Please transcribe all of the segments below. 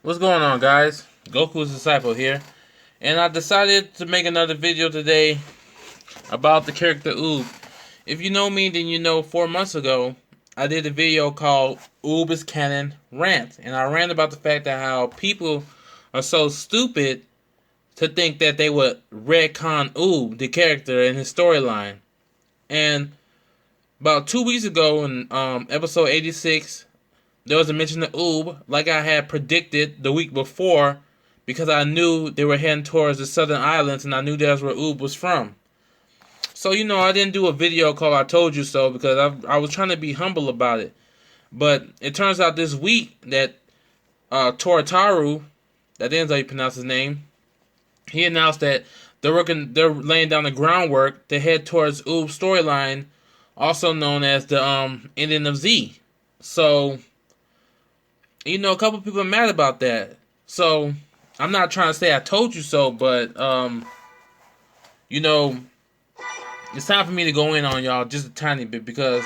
What's going on, guys? Goku's Disciple here, and I decided to make another video today about the character Uub. If you know me, then you know 4 months ago I did a video called Uub is Canon Rant, and I ran about the fact that how people are so stupid to think that they would retcon Uub, the character, and his storyline. And about 2 weeks ago in episode 86, there was a mention of Uub, like I had predicted the week before, because I knew they were heading towards the southern islands, and I knew that's where Uub was from. So, I didn't do a video called I Told You So, because I was trying to be humble about it. But it turns out this week that Toritaru, that is how you pronounce his name, he announced that they're laying down the groundwork to head towards Uub's storyline, also known as the ending of Z. So, a couple people are mad about that. So, I'm not trying to say I told you so, but, it's time for me to go in on y'all just a tiny bit, because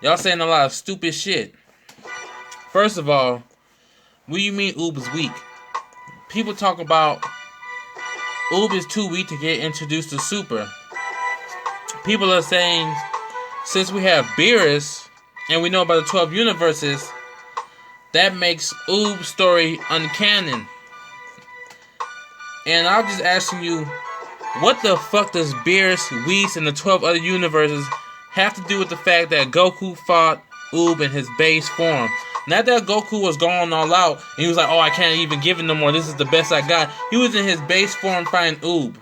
y'all saying a lot of stupid shit. First of all, what do you mean Uub is weak? People talk about Uub is too weak to get introduced to Super. People are saying, since we have Beerus, and we know about the 12 universes, that makes Uub's story uncanon. And I'm just asking you, what the fuck does Beerus, Whis, and the 12 other universes have to do with the fact that Goku fought Uub in his base form? Not that Goku was going all out and he was like, oh, I can't even give it no more, this is the best I got. He was in his base form fighting Uub.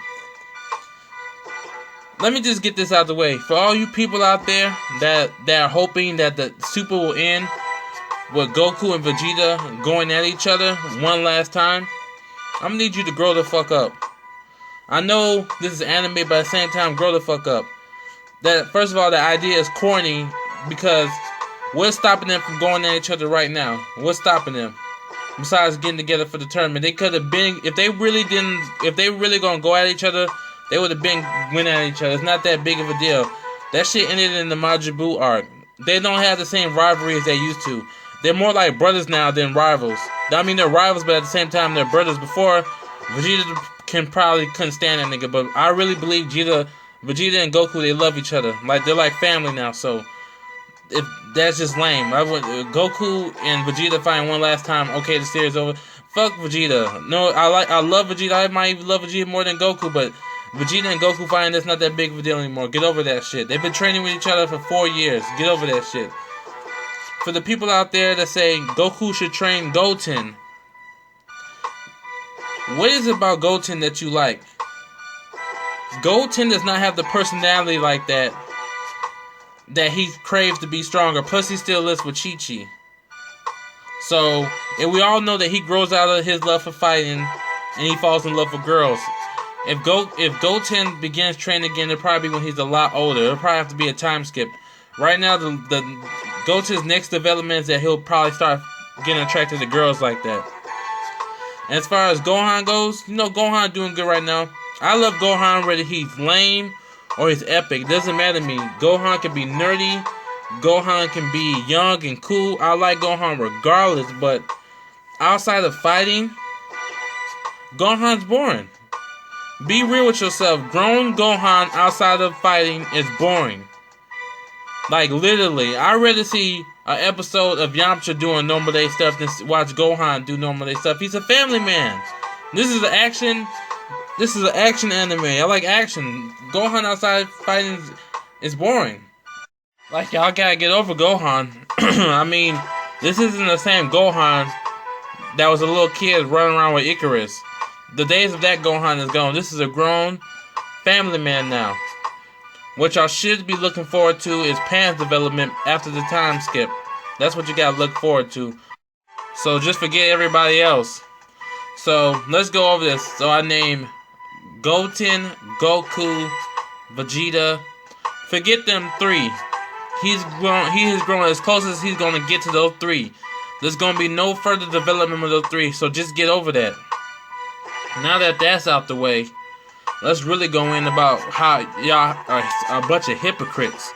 Let me just get this out of the way. For all you people out there that are hoping that the Super will end with Goku and Vegeta going at each other one last time, I'm gonna need you to grow the fuck up. I know this is anime, but at the same time, grow the fuck up. That, first of all, the idea is corny, because what's stopping them from going at each other right now? What's stopping them? Besides getting together for the tournament, they could have been, if they really gonna go at each other, they would have been winning at each other. It's not that big of a deal. That shit ended in the Majin Buu arc. They don't have the same rivalry as they used to. They're more like brothers now than rivals. I mean, they're rivals, but at the same time, they're brothers. Before, Vegeta couldn't stand that nigga, but I really believe Vegeta and Goku, they love each other. Like, they're like family now, so if that's just lame. Goku and Vegeta fighting one last time, okay, the series over. Fuck Vegeta. No, I love Vegeta. I might even love Vegeta more than Goku, but Vegeta and Goku fighting, that's not that big of a deal anymore. Get over that shit. They've been training with each other for 4 years. Get over that shit. For the people out there that say Goku should train Goten, what is it about Goten that you like? Goten does not have the personality like that he craves to be stronger. Plus, he still lives with Chi-Chi. So, and we all know that he grows out of his love for fighting, and he falls in love with girls. If Goten begins training again, it'll probably be when he's a lot older. It'll probably have to be a time skip. Right now, the Goten's next development is that he'll probably start getting attracted to girls like that. And as far as Gohan goes, Gohan doing good right now. I love Gohan whether he's lame or he's epic. It doesn't matter to me. Gohan can be nerdy. Gohan can be young and cool. I like Gohan regardless, but outside of fighting, Gohan's boring. Be real with yourself. Grown Gohan outside of fighting is boring. Like, literally, I'd rather see an episode of Yamcha doing normal day stuff than watch Gohan do normal day stuff. He's a family man. This is an action anime. I like action. Gohan outside fighting is boring. Like, y'all gotta get over Gohan. I mean, this isn't the same Gohan that was a little kid running around with Icarus. The days of that Gohan is gone. This is a grown family man now. What y'all should be looking forward to is Pan's development after the time skip. That's what you gotta look forward to. So just forget everybody else. So let's go over this. So I name Goten, Goku, Vegeta. Forget them 3. He has grown as close as he's gonna get to those 3. There's gonna be no further development with those 3. So just get over that. Now that that's out the way, let's really go in about how y'all are a bunch of hypocrites.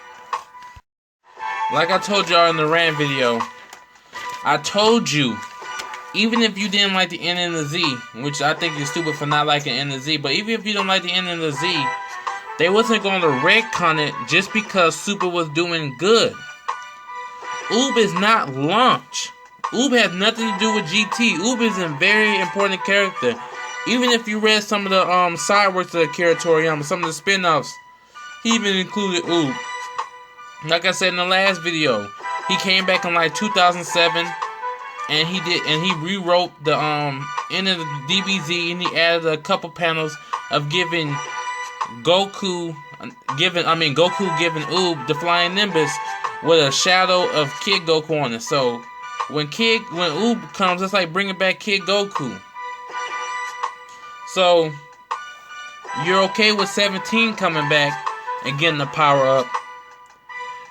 Like I told y'all in the rant video, I told you even if you didn't like the N and the Z, which I think you're stupid for not liking N and Z, but even if you don't like the N and the Z, they wasn't going to retcon it just because Super was doing good. Uub is not launch. Uub has nothing to do with GT. Uub is a very important character. Even if you read some of the side works of Akira Toriyama, some of the spin-offs, he even included Uub. Like I said in the last video, he came back in like 2007, and he rewrote the end of the DBZ, and he added a couple panels of Goku giving Uub the flying Nimbus with a shadow of Kid Goku on it. So when Uub comes, it's like bringing back Kid Goku. So you're okay with 17 coming back and getting the power up.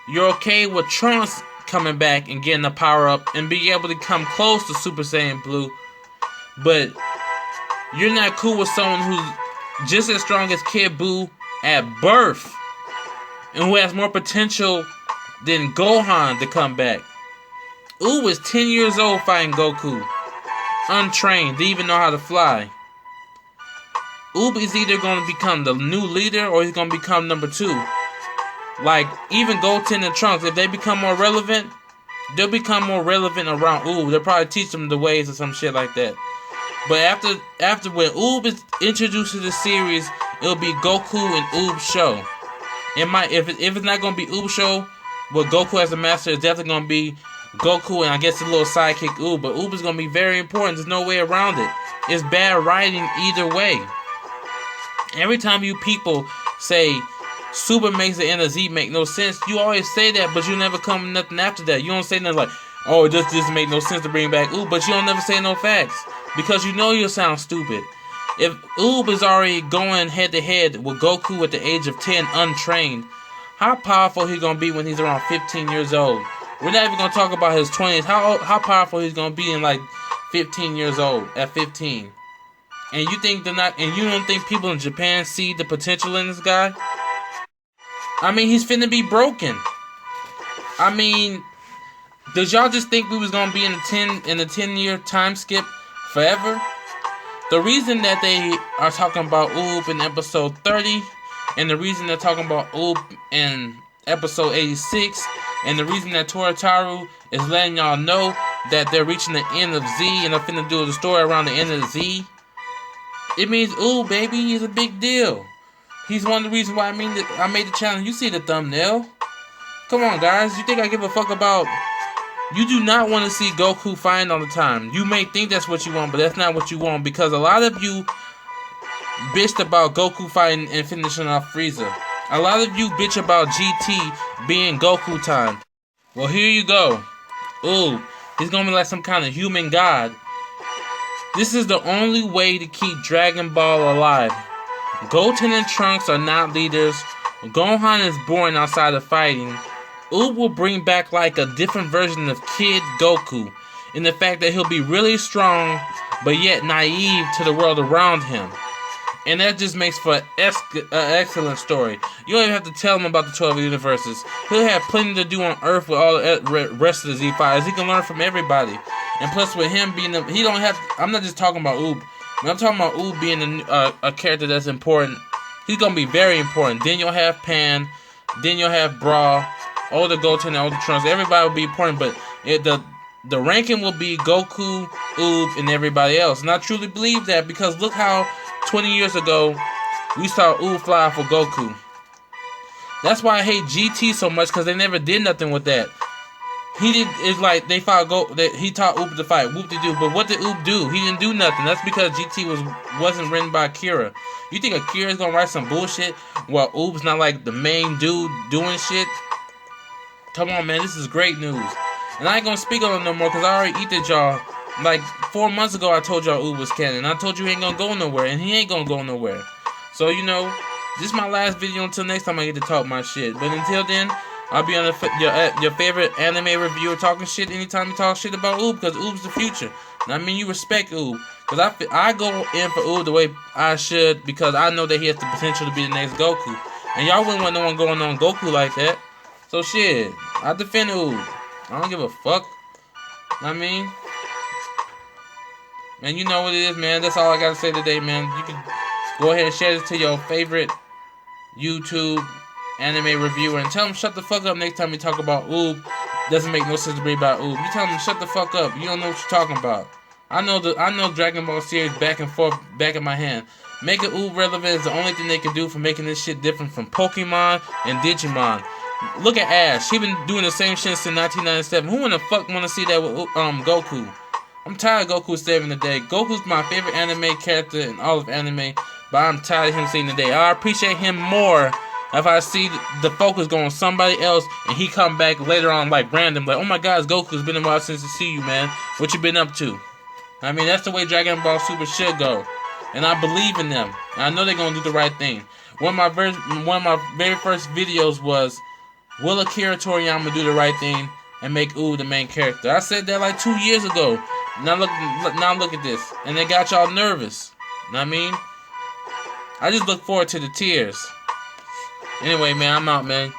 You're okay with Trunks coming back and getting the power up and being able to come close to Super Saiyan Blue. But you're not cool with someone who's just as strong as Kid Buu at birth and who has more potential than Gohan to come back. Uub was 10 years old fighting Goku, untrained, didn't even know how to fly. Uub is either going to become the new leader or he's going to become number 2. Like, even Goten and Trunks, if they become more relevant, they'll become more relevant around Uub. They'll probably teach them the ways or some shit like that. But after when Uub is introduced to the series, it'll be Goku and Uub show. If it's not going to be Uub show, with Goku as a master, it's definitely going to be Goku and I guess a little sidekick Uub. But Uub is going to be very important. There's no way around it. It's bad writing either way. Every time you people say Super makes the N of Z make no sense, you always say that, but you never come with nothing after that. You don't say nothing like, oh, it just make no sense to bring back Uub, but you don't never say no facts. Because you know you'll sound stupid. If Uub is already going head to head with Goku at the age of 10 untrained, how powerful he's going to be when he's around 15 years old? We're not even going to talk about his 20s. How powerful he's going to be in like 15 years old, at 15. And you don't think people in Japan see the potential in this guy? I mean, he's finna be broken. I mean, did y'all just think we was gonna be in a 10-year time skip forever? The reason that they are talking about Uub in episode 30, and the reason they're talking about Uub in episode 86, and the reason that Toritaru is letting y'all know that they're reaching the end of Z and they're finna do the story around the end of Z, it means Uub, baby, he's a big deal. He's one of the reasons why I made the challenge. You see the thumbnail. Come on, guys. You think I give a fuck about... You do not want to see Goku fighting all the time. You may think that's what you want, but that's not what you want. Because a lot of you bitched about Goku fighting and finishing off Frieza. A lot of you bitch about GT being Goku time. Well, here you go. Ooh, he's going to be like some kind of human god. This is the only way to keep Dragon Ball alive. Goten and Trunks are not leaders. Gohan is born outside of fighting. Uub will bring back like a different version of Kid Goku, in the fact that he'll be really strong, but yet naive to the world around him. And that just makes for an excellent story. You don't even have to tell him about the 12 universes. He'll have plenty to do on Earth with all the rest of the Z fighters. He can learn from everybody. And plus with him being he don't have to, I'm not just talking about Uub. I'm talking about Uub being a character that's important. He's going to be very important. Then you'll have Pan. Then you'll have Bra. Older Goten and older Trunks. Everybody will be important, but the ranking will be Goku, Uub, and everybody else. And I truly believe that because look how 20 years ago we saw Uub fly for Goku. That's why I hate GT so much, because they never did nothing with that. It's like they fought he taught Uub to fight. Whoop-de-doo. But what did Uub do? He didn't do nothing. That's because GT wasn't written by Akira. You think Akira's gonna write some bullshit while Uub's not like the main dude doing shit? Come on, man. This is great news. And I ain't gonna speak on it no more because I already eated y'all. Like 4 months ago I told y'all Uub was canon. I told you he ain't gonna go nowhere, and he ain't gonna go nowhere. So this is my last video until next time I get to talk my shit. But until then, I'll be on your favorite anime reviewer talking shit anytime you talk shit about Uub, because Uub's the future. And I mean, you respect Uub. Because I go in for Uub the way I should, because I know that he has the potential to be the next Goku. And y'all wouldn't want no one going on Goku like that. So shit, I defend Uub. I don't give a fuck. I mean, And you know what it is, man. That's all I gotta say today, man. You can go ahead and share this to your favorite YouTube anime reviewer and tell them shut the fuck up next time you talk about Uub. Doesn't make no sense to be about Uub. You tell them shut the fuck up. You don't know what you're talking about. I know Dragon Ball series back and forth, back in my hand. Making Uub relevant is the only thing they can do for making this shit different from Pokemon and Digimon. Look at Ash. He been doing the same shit since 1997. Who in the fuck want to see that with Goku? I'm tired of Goku saving the day. Goku's my favorite anime character in all of anime, but I'm tired of him saving the day. I appreciate him more if I see the focus go on somebody else and he come back later on like random, like, oh my god, Goku, it's been a while since I see you, man. What you been up to? I mean, that's the way Dragon Ball Super should go. And I believe in them. And I know they're going to do the right thing. One of my very first videos was, will Akira Toriyama do the right thing and make Uub the main character? I said that like 2 years ago. Now look at this. And they got y'all nervous. You know what I mean? I just look forward to the tears. Anyway, man, I'm out, man.